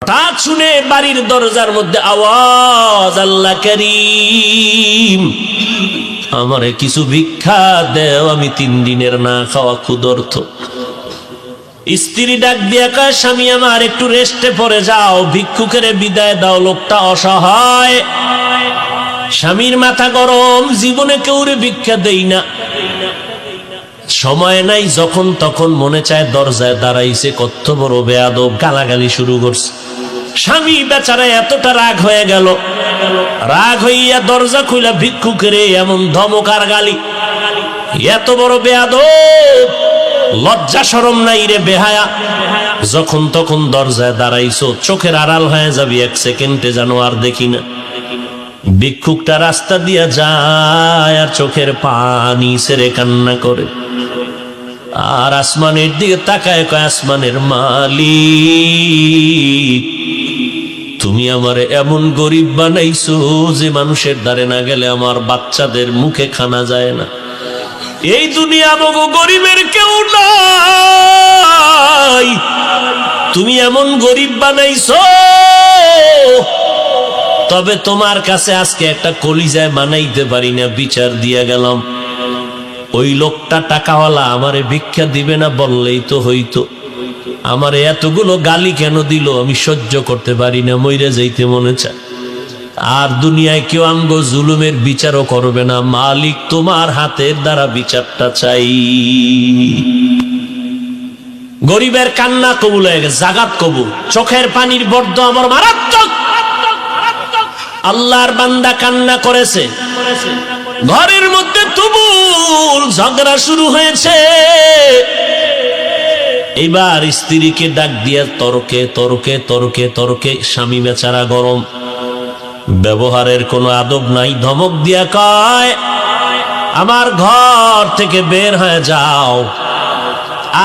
হঠাৎ শুনে বাড়ির দরজার মধ্যে আওয়াজ, আল্লাহ করিম, আমারে কিছু ভিক্ষা দেও, আমি 3 দিনের না খাওয়া ক্ষুধার্ত। স্ত্রী ডাক দিয়া কয়, স্বামী আমার একটু রেস্টে পড়ে যাও, ভিক্ষুকের বিদায় দাও, লোকটা অসহায়। স্বামীর মাথা গরম, জীবনে কেউরে ভিক্ষা দেই না, সময় নাই, যখন তখন মনে চায় দরজায় দাঁড়াইছে, কত বড় বেয়াদব, গালাগালি শুরু করছে। স্বামী বেচারা এতটা রাগ হয়ে গেল, রাগ হইয়া দরজা খুইলা ভিক্ষুকের এমন ধমক আর গালি, এত বড় বেয়াদব, লজ্জা শরম নাই রে বেহায়া, যখন তখন দরজায় দাঁড়াইছো, চোখের আড়াল হয়ে যাবি, 1 সেকেন্ডে যেন আর দেখি না। ভিক্ষুকটা রাস্তা দিয়া যায় আর চোখের পানি ছেড়ে কান্না করে, আর আসমানের দিকে তাকায়, কয়, আসমানের মালিক, তুমি আমারে এমন গরিব বানাইছো যে মানুষের দ্বারে না গেলে আমার বাচ্চাদের মুখে খানা যায় না। এই দুনিয়া মগো গরিবের কেউ নাই, তুমি এমন গরিব বানাইছো, তবে তোমার কাছে আজকে একটা কলিজায় মানাইতে পারি না, বিচার দিয়া গেলাম। ওই লোকটা টাকাওয়ালা, আমারে ভিক্ষা দিবে না বললেই তো হইতো, আমারে এতগুলো গালি কেন দিল, আমি সহ্য করতে পারি না, মইরে যাইতে মনে চায়। আর দুনিয়ায় কেউ আমগো জুলুমের বিচারও করবে না, মালিক তোমার হাতের দ্বারা বিচারটা চাই। গরিবের কান্না কবুল হয়ে গেছে, জাগাত কবুল, চোখের পানির বর্দ আমার মারাত্মক। আল্লাহর বান্দা কান্না করেছে, ঘরের মধ্যে তুমুল ঝগড়া শুরু হয়েছে। এবার স্ত্রীকে ডাক দিয়া তর্কে তর্কে তর্কে তর্কে, স্বামী বেচারা গরম, ব্যবহারের কোনো আদব নাই, ধমক দিয়া কয়, আমার ঘর থেকে বের হয়ে যাও,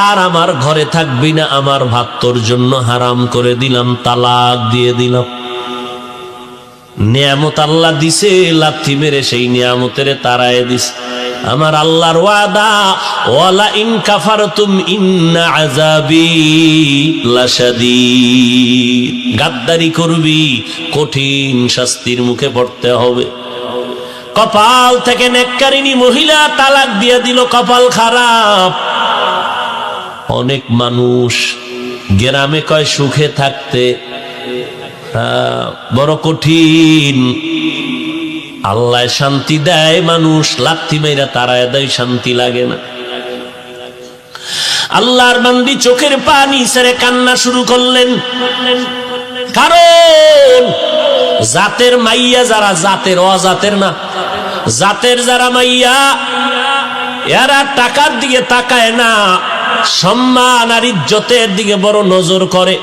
আর আমার ঘরে থাকবি না, আমার ভাত তোর জন্য হারাম করে দিলাম, তালাক দিয়ে দিলাম। নিয়ামত আল্লাহ দিছে, লাথি মেরে সেই নিয়ামতের তাড়ায় দিছে। আমার আল্লাহর ওয়াদা, ওয়ালা ইন কাফারতুম ইন্না আযাবি লাশাদীদ, গাদ্দারি করবি, কঠিন শাস্তির মুখে পড়তে হবে। কপাল থেকে নেককারিনী মহিলা তালাক দিয়ে দিল, কপাল খারাপ। অনেক মানুষ গ্রামে কয় সুখে থাকতে, বড় কঠিন। আল্লাহ শান্তি দেয়, মানুষ লাথি মেরা তারায় দেয়, শান্তি লাগে না। আল্লাহর বান্দি চোখের পানি ছেড়ে কান্না শুরু করলেন, কারণ জাতের মাইয়া যারা, জাতের অজাতের না, জাতের যারা মাইয়া, এরা টাকার দিকে তাকায় না, সম্মান আর ইজ্জতের দিকে বড় নজর করে।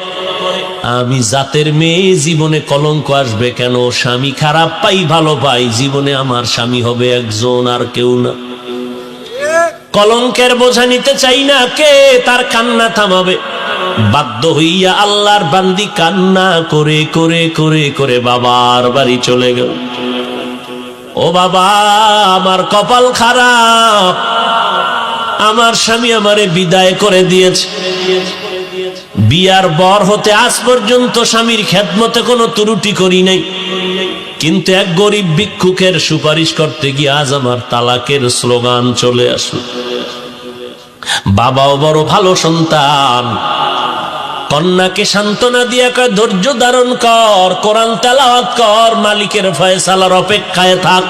আমি জাতের মেয়ে, জীবনে কলঙ্ক আসবে কেন, স্বামী খারাপ পাই ভালো পাই, জীবনে আমার স্বামী হবে একজন আর কেউ না। কলঙ্কের বোঝা নিতে চাই না, কে তার কান্না থামাবে? বাধ্য হইয়া আল্লাহর বান্দি কান্না করে করে করে করে বাবার বাড়ি চলে গেল। ও বাবা, আমার কপাল খারাপ, আমার স্বামী আমারে বিদায় করে দিয়েছে। বিয়ার বর হতে আজ পর্যন্ত স্বামীর খেদমতে কোনো ত্রুটি করি নাই, কিন্তু এক গরিব ভিক্ষুকের সুপারিশ করতে গিয়ে আজ আমার তালাকের স্লোগান চলে আসলো। বাবাও বড় ভালো সন্তান, কন্যাকে সান্ত্বনা দিয়া কয়, ধৈর্য ধারণ কর, কোরআন তেলাওয়াত কর, মালিকের ফয়সালার অপেক্ষায় থাক।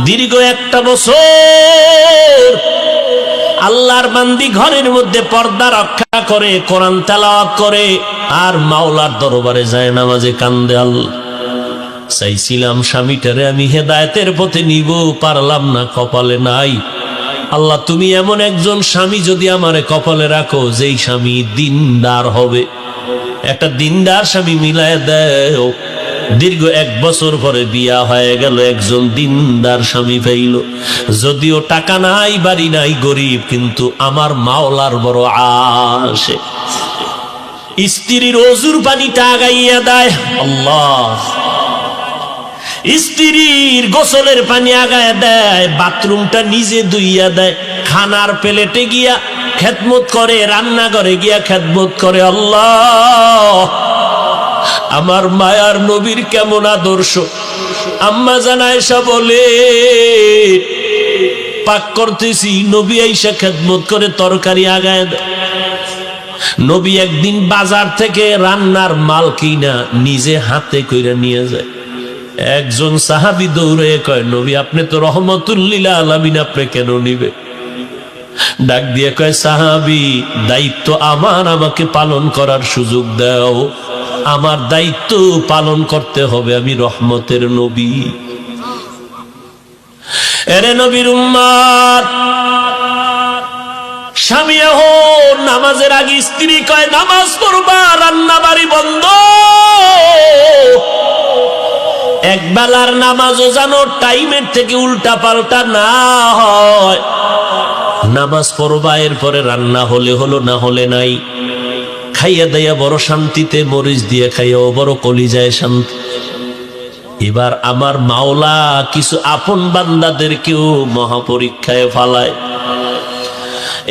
দীর্ঘ 1 বছর আল্লাহর বান্দি ঘরের মধ্যে পর্দা রক্ষা করে, কোরআন তেলাওয়াত করে, আর মাওলার দরবারে যায় নামাজে কান্দে। আল্লাহ, চাইছিলাম স্বামীটারে আমি হেদায়েতের পথে নিব, পারলাম না, কপালে নাই। আল্লাহ, তুমি এমন একজন স্বামী যদি আমারে কপালে রাখো, যেই স্বামী দিনদার হবে, একটা দিনদার স্বামী মিলায় দেও। দীর্ঘ 1 বছর পরে বিয়া হয়ে গেল, একজন দিনদার স্বামী পাইল। যদিও টাকা নাই, বাড়ি নাই, গরিব, কিন্তু আমার মাওলার বড় আশে। স্ত্রীর ওযুর পানিটা আগাইয়া দেয় আল্লাহ, স্ত্রীর গোসলের পানি আগায় দেয়, বাথরুমটা নিজে ধুইয়া দেয়, খানার প্লেটে গিয়া খেদমত করে, রান্নাঘরে গিয়া খেদমত করে। আল্লাহ, আমার মায়ার নবীর কেমন আদর্শ। আম্মা জান আয়েশা বলে, পাক করতেছি, নবী আয়েশা খেদমত করে তরকারি আগায় দেয়। নবী একদিন বাজার থেকে রান্নার মাল কিনা নিজে হাতে কইরা নিয়ে যায়। একজন সাহাবী দৌড়ে কয়, নবী আপনি তো রহমতুল লিল আলামিন, আপনি কেন নিবে? ডাক দিয়ে কয়, সাহাবী দায়িত্ব আমার, আমাকে পালন করার সুযোগ দাও, আমার দায়িত্ব পালন করতে হবে, আমি রহমতের নবী। এরে নবীর উম্মত, স্বামী এখন নামাজের আগে স্ত্রী কয় নামাজ পড়বা, রান্না বাড়ি বন্ধ। এক বেলার নামাজও জানো টাইমের থেকে উল্টা পাল্টা না হয়। নামাজ পড়বা, এরপরে রান্না হলে হলো, না হলে নাই। খাইয়া দাইয়া বড় শান্তিতে, মরিচ দিয়ে খাইয়াও বড় কলিজায় শান্তি। এবার আমার মাওলা কিছু আপন বান্দাদেরকেও মহাপরীক্ষায় ফালায়।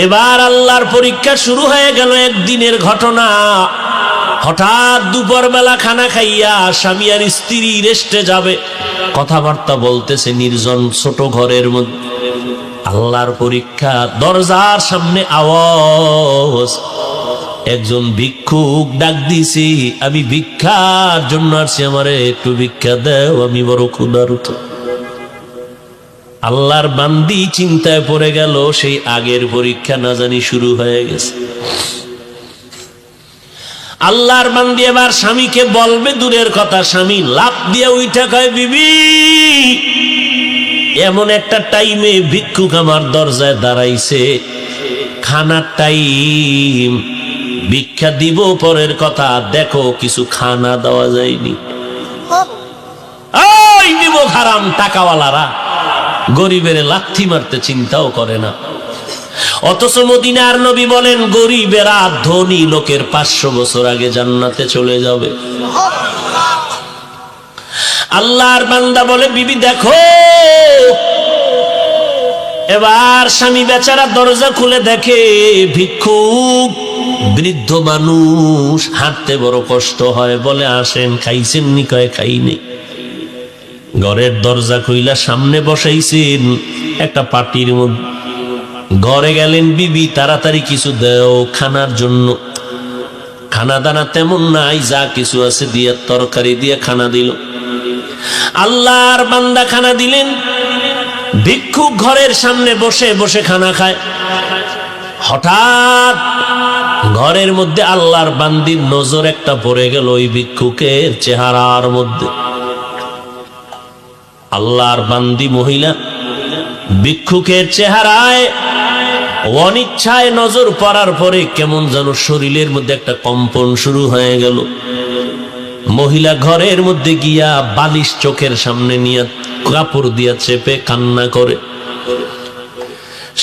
এবার আল্লাহর পরীক্ষা শুরু হয়ে গেল। একদিনের ঘটনা, হঠাৎ দুপুর বেলা খানা খাইয়া স্বামী আর স্ত্রী রেস্টে যাবে, কথাবার্তা বলতেছে নির্জন ছোট ঘরের মধ্যে। আল্লাহর পরীক্ষা, দরজার সামনে আওয়াজ, একজন ভিক্ষুক ডাক দিছি, আমি ভিক্ষার জন্য আসছি, আমারে একটু ভিক্ষা দাও, আমি বড় ক্ষুধার্ত। আল্লাহর বান্দি চিন্তায় পড়ে গেল, সেই আগের পরীক্ষা না জানি শুরু হয়ে গেছে। আল্লাহর বান্দি এবার স্বামীকে বলবে দূরের কথা, স্বামী লাফ দিয়ে উইঠা কয়, বিবি এমন একটা টাইমে ভিক্ষুক আমার দরজায় দাঁড়াইছে, খানার টাইম, ভিক্ষা দিব পরের কথা, দেখো কিছু খানা দেওয়া যায়নি। ওই দিব হারাম টাকাওয়ালারা গরিবের লাথি মারতে চিন্তাও করে না। অথচ মদিনার নবী বলেন, গরিবেরা ধনী লোকের 500 বছর আগে জান্নাতে চলে যাবে। আল্লাহর বান্দা বলে, বিবি দেখো। এবার স্বামী বেচারা দরজা খুলে দেখে ভিক্ষুক, বৃদ্ধ মানুষ, হাঁটতে বড় কষ্ট হয়। বলে, আসেন, খাইছেন নি? কয় খাইনি। ঘরের দরজা খুইলা সামনে বসাইছেন একটা পাটির মধ্যে। ঘরে গেলেন, বিবি তাড়াতাড়ি কিছু দাও খানার জন্য। খানা দানা তেমন নাই, যা কিছু আছে দিয়া তরকারি দিয়ে খানা দিল। আল্লাহর বান্দা খানা দিলেন। ভিক্ষুক ঘরের সামনে বসে বসে খানা খায়। হঠাৎ ঘরের মধ্যে আল্লাহর বান্দির নজর একটা পড়ে গেল ওই ভিক্ষুকের চেহারার মধ্যে। আল্লাহর বান্দি মহিলা ভিক্ষুকের চেহারায় অনিচ্ছায় নজর পড়ার পরে কেমন যেন শরীরের মধ্যে একটা কম্পন শুরু হয়ে গেল। মহিলা ঘরের মধ্যে গিয়া বালিশ চোখের সামনে নিয়ে কাপড় দিয়া চেপে কান্না করে।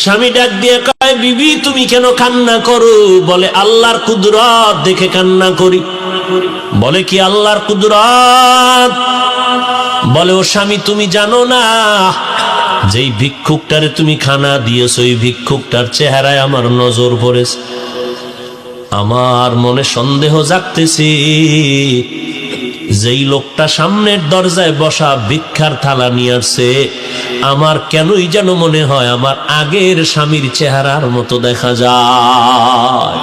স্বামী ডাক দিয়ে কয়, বিবি তুমি কেন কান্না করো? বলে, আল্লাহর কুদরত দেখে কান্না করি। বলে, কি আল্লাহর কুদরত? বলে, ও স্বামী তুমি জানো না, যেই ভিক্ষুকটারে তুমি খানা দিয়েছো ওই ভিক্ষুকটার চেহারায় আমার নজর পড়েছে। আমার মনে সন্দেহ জাগতেছে, যেই লোকটা সামনের দরজায় বসা ভিক্ষার থালা নিয়ে আসছে, আমার কেনই যেন মনে হয় আমার আগের স্বামীর চেহারার মতো দেখা যায়।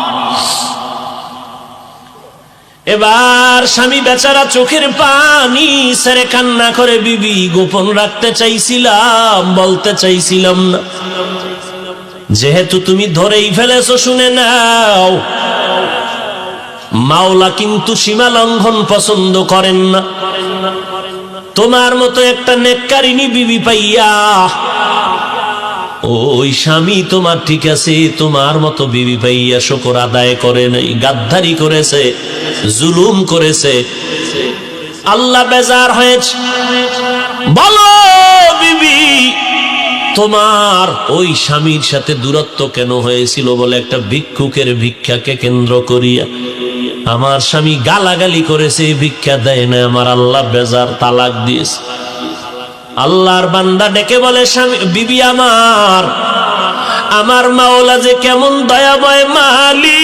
এবার স্বামী বেচারা চোখের পানি ছেড়ে কান্না করে, বিবি গোপন রাখতে চাইছিলাম, বলতে চাইছিলাম না, যেহেতু তুমি ধরেই ফেলেছো শুনে নাও, মাওলা কিন্তু সীমা লঙ্ঘন পছন্দ করেন না। তোমার মতো একটা নেককারিনী বিবি পাইয়া ওই স্বামী তোমার ঠিক আছে, তোমার মতো বিবি পাইয়া শুকর আদায় করে নাই, গাদ্দারি করেছে, জুলুম করেছে, আল্লাহ বেজার হয়েছে। বলো বিবি, তোমার ওই স্বামীর সাথে দূরত্ব কেন হয়েছিল? বলে, একটা ভিক্ষুকের ভিক্ষাকে কেন্দ্র করিয়া আমার স্বামী গালাগালি করেছে, ভিক্ষা দেয় না, আমার আল্লাহ বেজার, তালাক দিয়েছে। আল্লাহর বান্দা ডেকে বলে, স্বামী বিবি আমার মাওলা যে কেমন দয়াময় মালিক,